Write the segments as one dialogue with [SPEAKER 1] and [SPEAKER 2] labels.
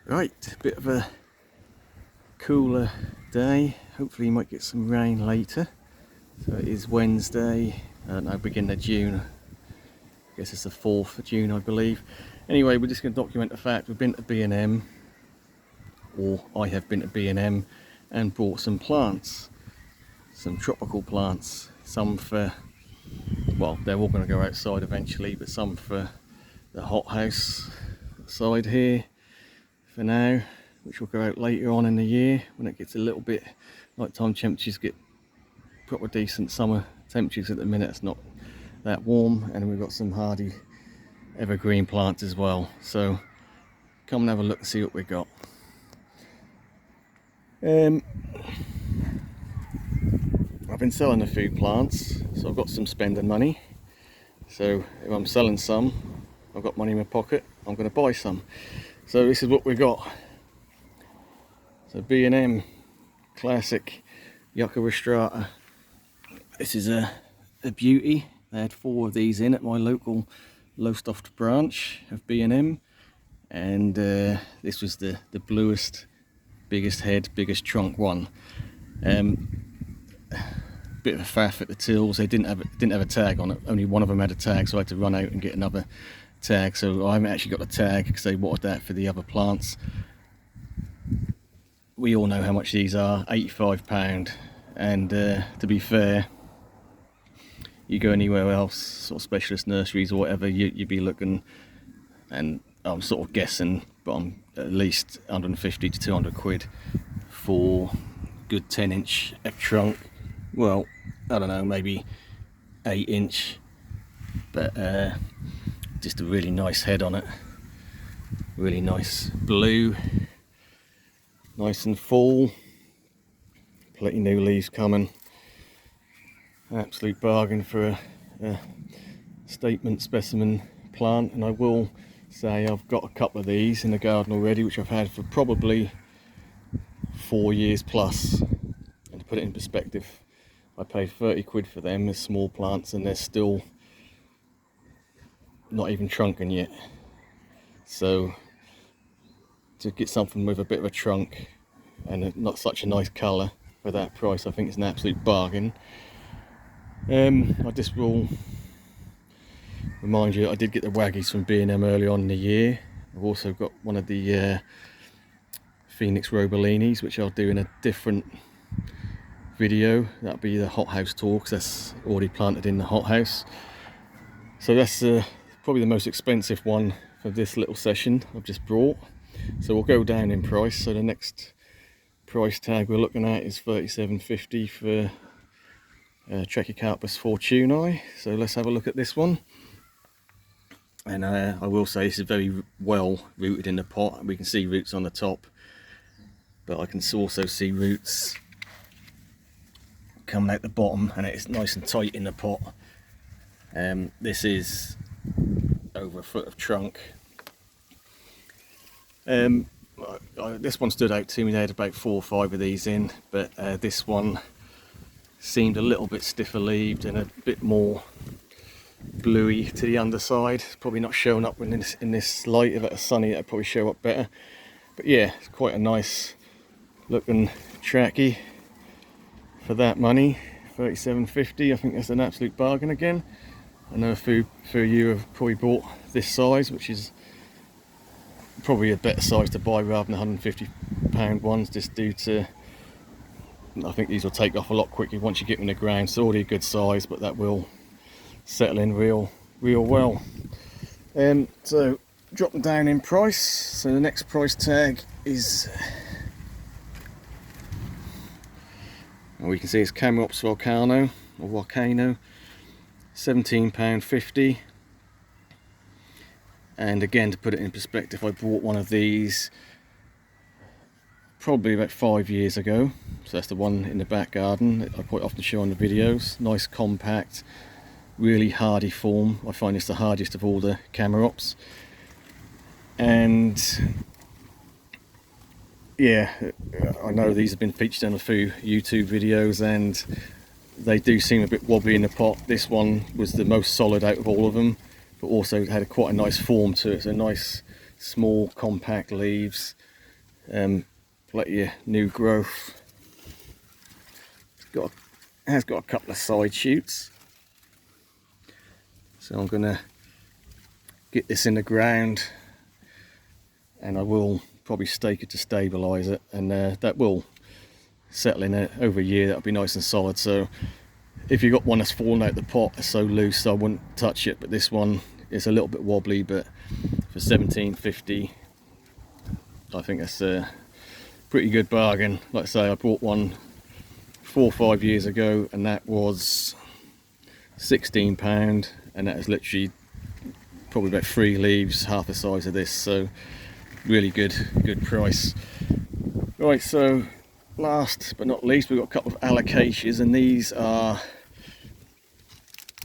[SPEAKER 1] Right, a bit of a cooler day. Hopefully you might get some rain later. So it is Wednesday, I don't know, beginning of June. I guess it's the 4th of June, I believe. Anyway, we're just going to document the fact we've been to B&M, or I have been to B&M and bought some plants. Some tropical plants. Some for, well, they're all going to go outside eventually, but some for the hothouse side here for now, which will go out later on in the year when it gets a little bit, nighttime temperatures get proper decent summer temperatures. At the minute it's not that warm, and we've got some hardy evergreen plants as well. So come and have a look and see what we got. I've been selling a few plants, so I've got some spending money. So if I'm selling some, I've got money in my pocket, I'm going to buy some. So this is what we got. So B&M classic Yucca rostrata. This is a beauty. They had 4 of these in at my local Lowestoft branch of B&M, and this was the bluest, biggest head, biggest trunk one. Bit of a faff at the tills. They didn't have a tag on it. Only one of them had a tag, so I had to run out and get another tag. So I haven't actually got a tag because they wanted that for the other plants. We all know how much these are, £85. And to be fair, you go anywhere else, sort of specialist nurseries or whatever, you'd be looking, and I'm sort of guessing, but I'm at least 150 to 200 quid for good 10-inch trunk. Well, I don't know, maybe 8-inch, but just a really nice head on it. Really nice blue, nice and full. Plenty new leaves coming. Absolute bargain for a statement specimen plant. And I will say I've got a couple of these in the garden already, which I've had for probably 4 years plus. And to put it in perspective, I paid 30 quid for them as small plants, and they're still not even trunking yet. So to get something with a bit of a trunk and not such a nice colour for that price, I think it's an absolute bargain. I just will remind you, I did get the waggies from B&M early on in the year. I've also got one of the Phoenix Robolinis, which I'll do in a different video. That'll be the hothouse tour, because that's already planted in the hothouse. So that's probably the most expensive one for this little session I've just brought. So we'll go down in price. So the next price tag we're looking at is £37.50 for Trachycarpus fortunei. So let's have a look at this one. And I will say this is very well rooted in the pot. We can see roots on the top, but I can also see roots coming out the bottom, and it's nice and tight in the pot. This is over a foot of trunk. This one stood out to me. They had about 4 or 5 of these in, but this one seemed a little bit stiffer leaved and a bit more bluey to the underside. It's probably not showing up in this light. If it was sunny, it'd probably show up better. But yeah, it's quite a nice looking trachy for that money. £37.50. I think that's an absolute bargain again. I know a few of you have probably bought this size, which is probably a better size to buy rather than £150 ones, just due to, I think these will take off a lot quicker once you get them in the ground. It's already a good size, but that will settle in real well. So drop them down in price. So the next price tag is, well, we can see it's Chamaerops Volcano, or Volcano, £17.50. And again, to put it in perspective, I bought one of these probably about 5 years ago. So that's the one in the back garden that I quite often show on the videos. Nice compact, really hardy form. I find it's the hardest of all the Chamaerops. And yeah, I know these have been featured on a few YouTube videos, and they do seem a bit wobbly in the pot. This one was the most solid out of all of them, but also had quite a nice form to it. So nice, small, compact leaves, Plenty of new growth. Has got a couple of side shoots, so I'm gonna get this in the ground, and I will probably stake it to stabilize it, and that will settle in over a year. That'll be nice and solid. So if you've got one that's fallen out the pot, it's so loose I wouldn't touch it, but this one is a little bit wobbly, but for $17.50 I think that's a pretty good bargain. Like I say, I bought one 4 or 5 years ago, and that was £16, and that is literally probably about 3 leaves, half the size of this, so really good price. Right, so last but not least, we've got a couple of Alocasias, and these are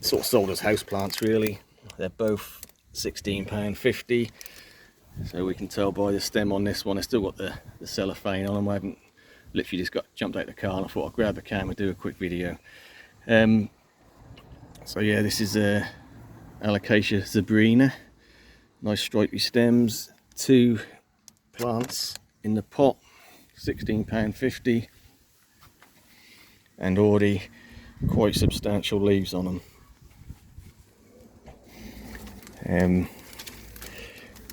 [SPEAKER 1] sort of sold as house plants really. They're both £16.50, so we can tell by the stem on this one. I still got the cellophane on them. I haven't literally just jumped out the car, and I thought I'd grab the camera and do a quick video. So yeah, this is Alocasia zebrina. Nice stripy stems, 2 plants in the pot, £16.50, and already quite substantial leaves on them.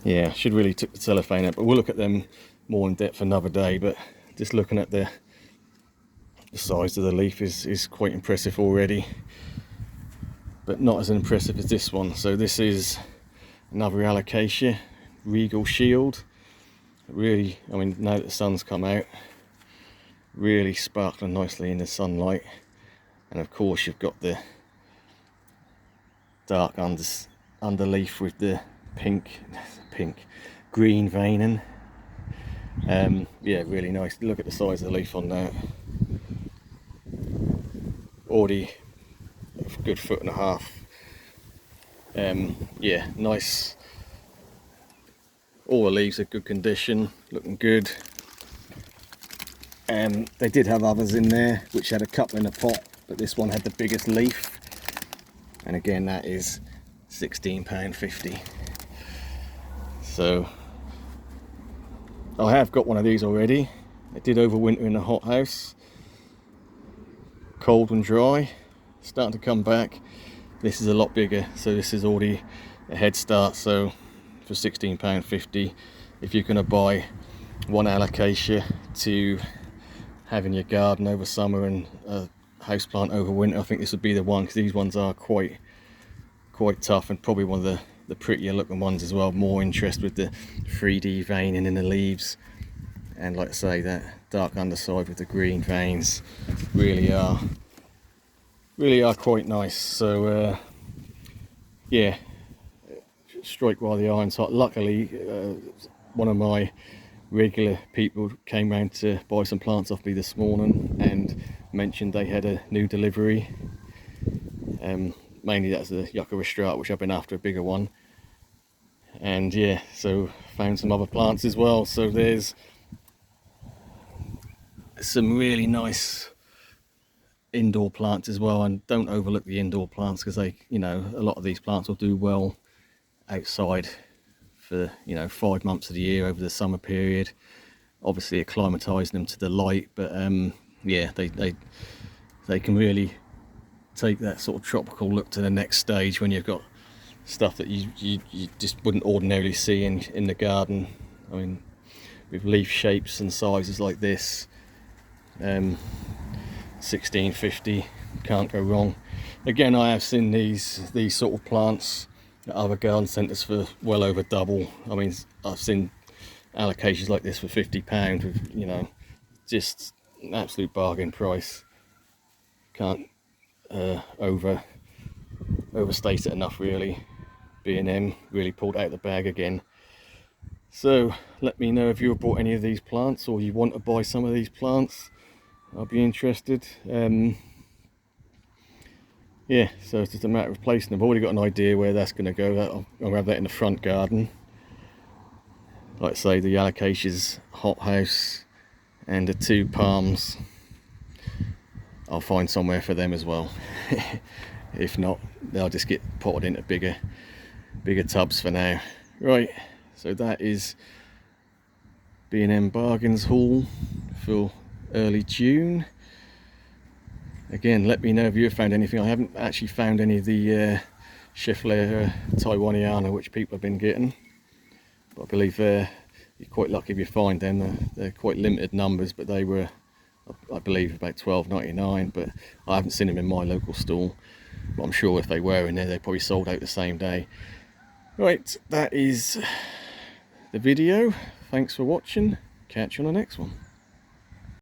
[SPEAKER 1] Yeah, should really took the cellophane out, but we'll look at them more in depth another day. But just looking at the size of the leaf is quite impressive already, but not as impressive as this one. So this is another Alocasia, Regal Shield. Really, I mean, now that the sun's come out, really sparkling nicely in the sunlight. And of course you've got the dark underleaf with the green veining. Yeah, really nice. Look at the size of the leaf on that. Already a good 1.5 foot. Yeah, nice. All the leaves are good condition, looking good. They did have others in there which had a couple in a pot, but this one had the biggest leaf, and again that is £16.50. So I have got one of these already. It did overwinter in the hothouse, cold and dry, starting to come back. This is a lot bigger, so this is already a head start. So for £16.50, if you're going to buy one Alocasia to have in your garden over summer and a houseplant over winter, I think this would be the one, because these ones are quite tough, and probably one of the prettier looking ones as well. More interest with the 3D veining in the leaves, and like I say, that dark underside with the green veins really are quite nice. So yeah, strike while the iron's hot. Luckily one of my regular people came round to buy some plants off me this morning and mentioned they had a new delivery. Mainly that's the Yucca rostrata, which I've been after, a bigger one. And yeah, so found some other plants as well. So there's some really nice indoor plants as well, and don't overlook the indoor plants, because they, you know, a lot of these plants will do well outside for, you know, 5 months of the year over the summer period. Obviously acclimatizing them to the light, but yeah, they can really take that sort of tropical look to the next stage when you've got stuff that you just wouldn't ordinarily see in the garden. I mean, with leaf shapes and sizes like this, £16.50, can't go wrong. Again, I have seen these sort of plants at other garden centres for well over double. I mean, I've seen Alocasias like this for £50 with, you know, just an absolute bargain price. Can't overstate it enough really. B&M really pulled out the bag again. So let me know if you've bought any of these plants, or you want to buy some of these plants. I'll be interested. Yeah, so it's just a matter of placing them. I've already got an idea where that's going to go. I'll have that in the front garden. Like I say, the Alocasia's hothouse and the 2 palms, I'll find somewhere for them as well. If not, they'll just get potted into bigger tubs for now. Right, so that is B&M Bargains haul for early June. Again, let me know if you've found anything. I haven't actually found any of the Scheffler Taiwaniana which people have been getting, but I believe you're quite lucky if you find them. They're quite limited numbers, but they were, I believe, about $12.99, but I haven't seen them in my local stall. But I'm sure if they were in there, they probably sold out the same day. Right, that is the video. Thanks for watching. Catch you on the next one.